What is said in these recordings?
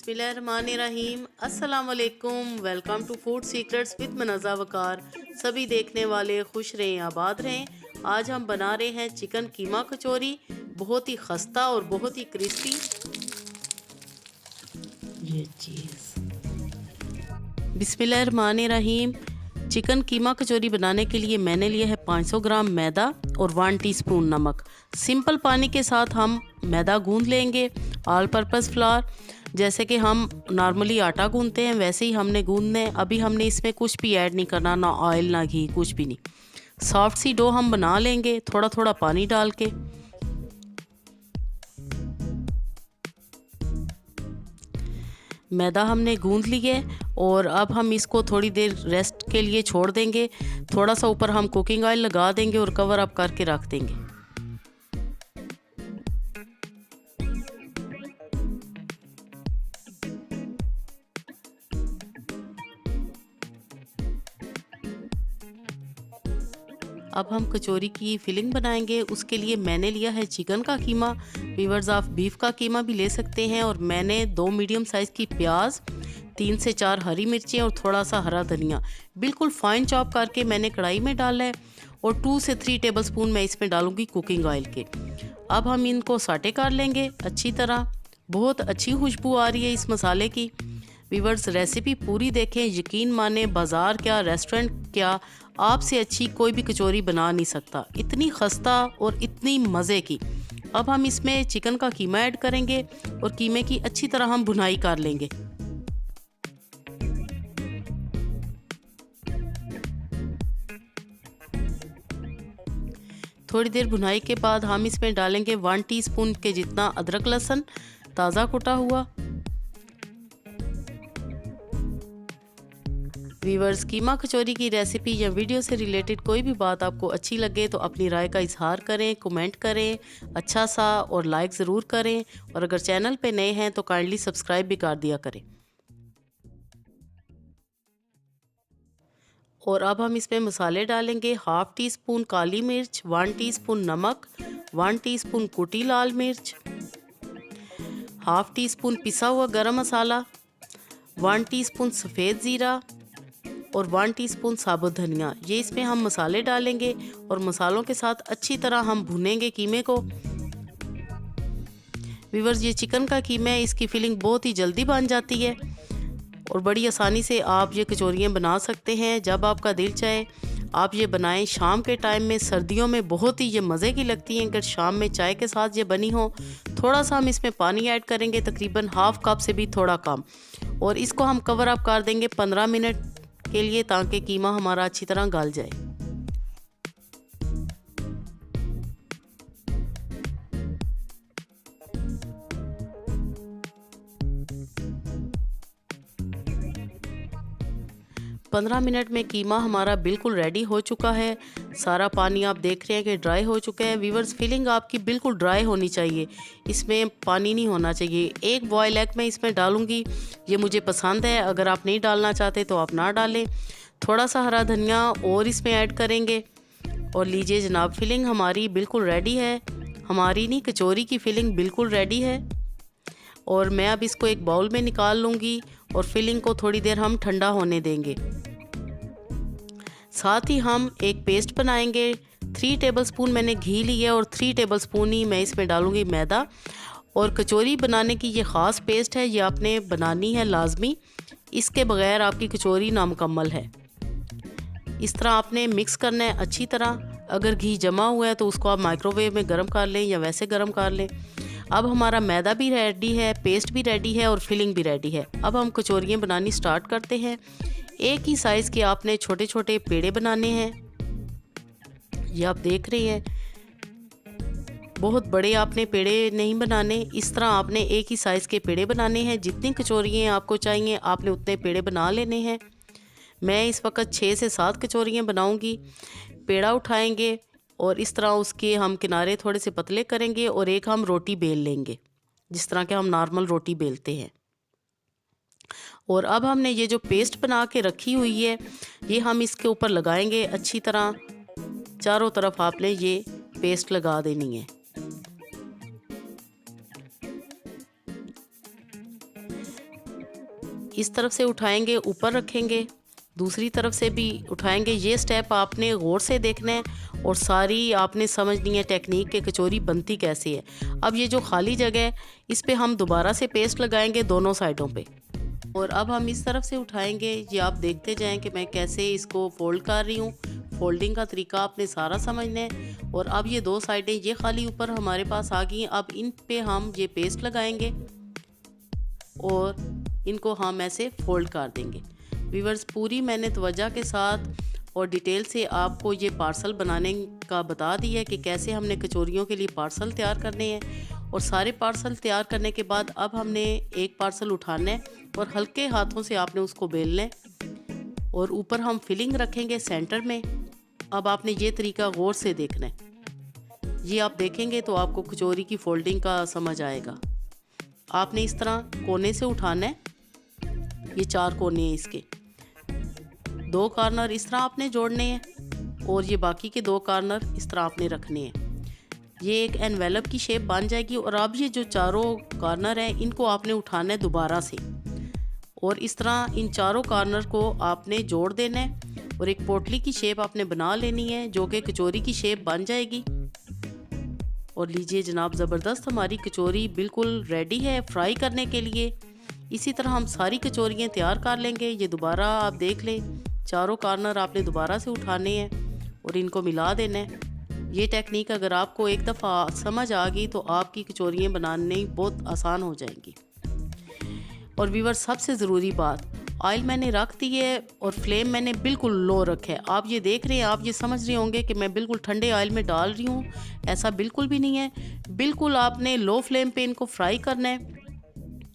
बिस्मिल्लाहिर्रहमानिर्रहीम। अस्सलाम वालेकुम। Welcome to food secrets with Manaza Waqar. सभी देखने वाले खुश रहें, आबाद रहें। आज हम बना रहे हैं चिकन कीमा कचौरी, बहुत ही खस्ता और बहुत ही क्रिस्पी। ये चीज़ बिस्मिल्लाहिर्रहमानिर्रहीम। चिकन कीमा कचौरी बनाने के लिए मैंने लिया है 500 ग्राम मैदा और 1 टीस्पून नमक। सिंपल पानी के साथ हम मैदा गूंद लेंगे। ऑल पर्पस फ्लावर, जैसे कि हम नॉर्मली आटा गूंदते हैं वैसे ही हमने गूंदना है। अभी हमने इसमें कुछ भी ऐड नहीं करना, ना ऑयल ना घी, कुछ भी नहीं। सॉफ्ट सी डो हम बना लेंगे थोड़ा थोड़ा पानी डाल के। मैदा हमने गूंद लिया है और अब हम इसको थोड़ी देर रेस्ट के लिए छोड़ देंगे। थोड़ा सा ऊपर हम कुकिंग ऑयल लगा देंगे और कवर अप करके रख देंगे। अब हम कचौरी की फिलिंग बनाएंगे। उसके लिए मैंने लिया है चिकन का कीमा। वीवर्स, आप बीफ का कीमा भी ले सकते हैं। और मैंने 2 मीडियम साइज़ की प्याज, 3 से 4 हरी मिर्चें और थोड़ा सा हरा धनिया बिल्कुल फाइन चॉप करके मैंने कढ़ाई में डाला है। और 2 से 3 टेबलस्पून मैं इसमें डालूंगी कुकिंग ऑयल के। अब हम इनको साटे कर लेंगे अच्छी तरह। बहुत अच्छी खुशबू आ रही है इस मसाले की। वीवर्स, रेसिपी पूरी देखें, यकीन माने बाज़ार क्या रेस्टोरेंट क्या, आपसे अच्छी कोई भी कचौरी बना नहीं सकता। इतनी खस्ता और इतनी मज़े की। अब हम इसमें चिकन का कीमा ऐड करेंगे और कीमे की अच्छी तरह हम भुनाई कर लेंगे। थोड़ी देर भुनाई के बाद हम इसमें डालेंगे 1 टीस्पून के जितना अदरक लहसुन ताज़ा कुटा हुआ। वीवर्स, कीमा कचौरी की रेसिपी या वीडियो से रिलेटेड कोई भी बात आपको अच्छी लगे तो अपनी राय का इजहार करें, कमेंट करें अच्छा सा, और लाइक ज़रूर करें। और अगर चैनल पे नए हैं तो काइंडली सब्सक्राइब भी कर दिया करें। और अब हम इसमें मसाले डालेंगे। 1/2 टीस्पून काली मिर्च, 1 टीस्पून नमक, 1 टीस्पून कुटी लाल मिर्च, 1/2 टीस्पून पिसा हुआ गरम मसाला, 1 टीस्पून सफ़ेद ज़ीरा और 1 टीस्पून साबुत धनिया। ये इसमें हम मसाले डालेंगे और मसालों के साथ अच्छी तरह हम भुनेंगे कीमे को। व्यूअर्स, ये चिकन का कीमा है, इसकी फिलिंग बहुत ही जल्दी बन जाती है और बड़ी आसानी से आप ये कचौरियाँ बना सकते हैं। जब आपका दिल चाहे आप ये बनाएं। शाम के टाइम में, सर्दियों में बहुत ही ये मज़े की लगती हैं। अगर शाम में चाय के साथ ये बनी हो, थोड़ा सा हम इसमें पानी ऐड करेंगे, तकरीबन 1/2 कप से भी थोड़ा कम। और इसको हम कवर अप कर देंगे 15 मिनट के लिए, ताकि कीमा हमारा अच्छी तरह गल जाए। पंद्रह मिनट में कीमा हमारा बिल्कुल रेडी हो चुका है। सारा पानी आप देख रहे हैं कि ड्राई हो चुका है। व्यूअर्स, फिलिंग आपकी बिल्कुल ड्राई होनी चाहिए, इसमें पानी नहीं होना चाहिए। 1 बॉयल एग मैं इसमें डालूंगी, ये मुझे पसंद है। अगर आप नहीं डालना चाहते तो आप ना डालें। थोड़ा सा हरा धनिया और इसमें ऐड करेंगे। और लीजिए जनाब, फिलिंग हमारी बिल्कुल रेडी है। हमारी नहीं, कचौरी की फिलिंग बिल्कुल रेडी है। और मैं अब इसको एक बाउल में निकाल लूँगी और फिलिंग को थोड़ी देर हम ठंडा होने देंगे। साथ ही हम एक पेस्ट बनाएंगे। 3 टेबलस्पून मैंने घी लिया और 3 टेबलस्पून ही मैं इसमें डालूँगी मैदा। और कचौरी बनाने की ये ख़ास पेस्ट है, ये आपने बनानी है लाजमी। इसके बगैर आपकी कचौरी नामुकम्मल है। इस तरह आपने मिक्स करना है अच्छी तरह। अगर घी जमा हुआ है तो उसको आप माइक्रोवेव में गर्म कर लें या वैसे गर्म कर लें। अब हमारा मैदा भी रेडी है, पेस्ट भी रेडी है और फिलिंग भी रेडी है। अब हम कचौरियाँ बनानी स्टार्ट करते हैं। एक ही साइज़ के आपने छोटे छोटे पेड़े बनाने हैं, ये आप देख रहे हैं। बहुत बड़े आपने पेड़े नहीं बनाने, इस तरह आपने एक ही साइज़ के पेड़े बनाने हैं। जितनी कचौरियाँ आपको चाहिए आपने उतने पेड़े बना लेने हैं। मैं इस वक्त 6 से 7 कचौरियाँ बनाऊंगी। पेड़ा उठाएंगे और इस तरह उसके हम किनारे थोड़े से पतले करेंगे और एक हम रोटी बेल लेंगे, जिस तरह के हम नॉर्मल रोटी बेलते हैं। और अब हमने ये जो पेस्ट बना के रखी हुई है, ये हम इसके ऊपर लगाएंगे अच्छी तरह। चारों तरफ आपने ये पेस्ट लगा देनी है। इस तरफ से उठाएंगे, ऊपर रखेंगे, दूसरी तरफ से भी उठाएंगे। ये स्टेप आपने गौर से देखना है और सारी आपने समझनी है टेक्निक के कचौरी बनती कैसे है। अब ये जो खाली जगह है इस पे हम दोबारा से पेस्ट लगाएंगे दोनों साइडों पे। और अब हम इस तरफ से उठाएंगे। ये आप देखते जाएं कि मैं कैसे इसको फोल्ड कर रही हूँ। फोल्डिंग का तरीका आपने सारा समझना है। और अब ये दो साइडें ये खाली ऊपर हमारे पास आ गई। अब इन पे हम ये पेस्ट लगाएंगे और इनको हम ऐसे फोल्ड कर देंगे। व्यूअर्स, पूरी मैंने तवज्जो के साथ और डिटेल से आपको ये पार्सल बनाने का बता दिया है कि कैसे हमने कचौरियों के लिए पार्सल तैयार करने हैं। और सारे पार्सल तैयार करने के बाद अब हमने एक पार्सल उठाना है और हल्के हाथों से आपने उसको बेलना है और ऊपर हम फिलिंग रखेंगे सेंटर में। अब आपने ये तरीका गौर से देखना है। ये आप देखेंगे तो आपको कचौरी की फोल्डिंग का समझ आएगा। आपने इस तरह कोने से उठाना है। ये 4 कोने हैं इसके, 2 कॉर्नर इस तरह आपने जोड़ने हैं और ये बाकी के 2 कॉर्नर इस तरह आपने रखने हैं। ये एक एनवेलप की शेप बन जाएगी। और अब ये जो चारों कॉर्नर हैं इनको आपने उठाना है दोबारा से और इस तरह इन चारों कॉर्नर को आपने जोड़ देना है और एक पोटली की शेप आपने बना लेनी है जो कि कचौरी की शेप बन जाएगी। और लीजिए जनाब, ज़बरदस्त हमारी कचौरी बिल्कुल रेडी है फ्राई करने के लिए। इसी तरह हम सारी कचौरियाँ तैयार कर लेंगे। ये दोबारा आप देख लें, चारों कॉर्नर आपने दोबारा से उठाने हैं और इनको मिला देना है। ये टेक्निक अगर आपको एक दफ़ा समझ आ गई तो आपकी कचौरियाँ बनाने बहुत आसान हो जाएंगी। और व्यूअर, सबसे ज़रूरी बात, ऑयल मैंने रख दी है और फ्लेम मैंने बिल्कुल लो रखा है। आप ये देख रहे हैं, आप ये समझ रहे होंगे कि मैं बिल्कुल ठंडे ऑयल में डाल रही हूँ। ऐसा बिल्कुल भी नहीं है। बिल्कुल आपने लो फ्लेम पे इनको फ्राई करना है।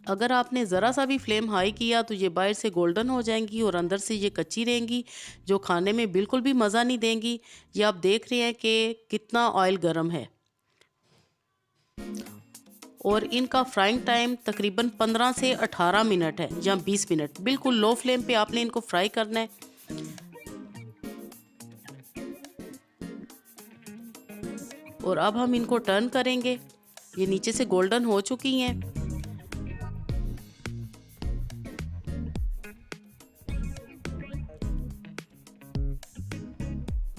अगर आपने ज़रा सा भी फ्लेम हाई किया तो ये बाहर से गोल्डन हो जाएंगी और अंदर से ये कच्ची रहेंगी, जो खाने में बिल्कुल भी मज़ा नहीं देंगी। ये आप देख रहे हैं कि कितना ऑयल गर्म है। और इनका फ्राइंग टाइम तकरीबन 15 से 18 मिनट है या 20 मिनट। बिल्कुल लो फ्लेम पे आपने इनको फ्राई करना है। और अब हम इनको टर्न करेंगे। ये नीचे से गोल्डन हो चुकी हैं।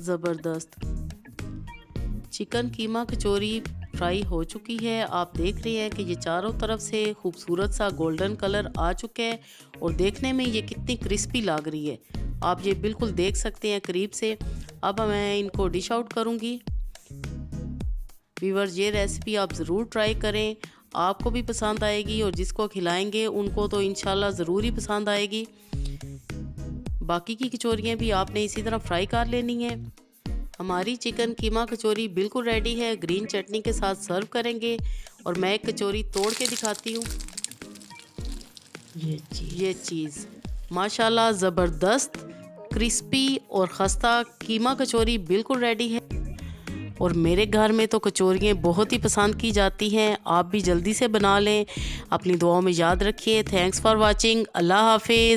ज़बरदस्त चिकन कीमा कचौरी फ्राई हो चुकी है। आप देख रहे हैं कि ये चारों तरफ से खूबसूरत सा गोल्डन कलर आ चुका है और देखने में ये कितनी क्रिस्पी लग रही है। आप ये बिल्कुल देख सकते हैं करीब से। अब मैं इनको डिश आउट करूँगी। व्यूअर्स, ये रेसिपी आप ज़रूर ट्राई करें, आपको भी पसंद आएगी और जिसको खिलाएंगे उनको तो इंशाल्लाह ज़रूर ही पसंद आएगी। बाकी की कचौरियाँ भी आपने इसी तरह फ्राई कर लेनी है। हमारी चिकन कीमा कचौरी बिल्कुल रेडी है। ग्रीन चटनी के साथ सर्व करेंगे। और मैं एक कचौरी तोड़ के दिखाती हूँ। ये चीज़ माशाल्लाह ज़बरदस्त क्रिस्पी और खस्ता कीमा कचौरी बिल्कुल रेडी है। और मेरे घर में तो कचौरियाँ बहुत ही पसंद की जाती हैं। आप भी जल्दी से बना लें। अपनी दुआओं में याद रखिए। Thanks for watching. अल्लाह हाफिज़।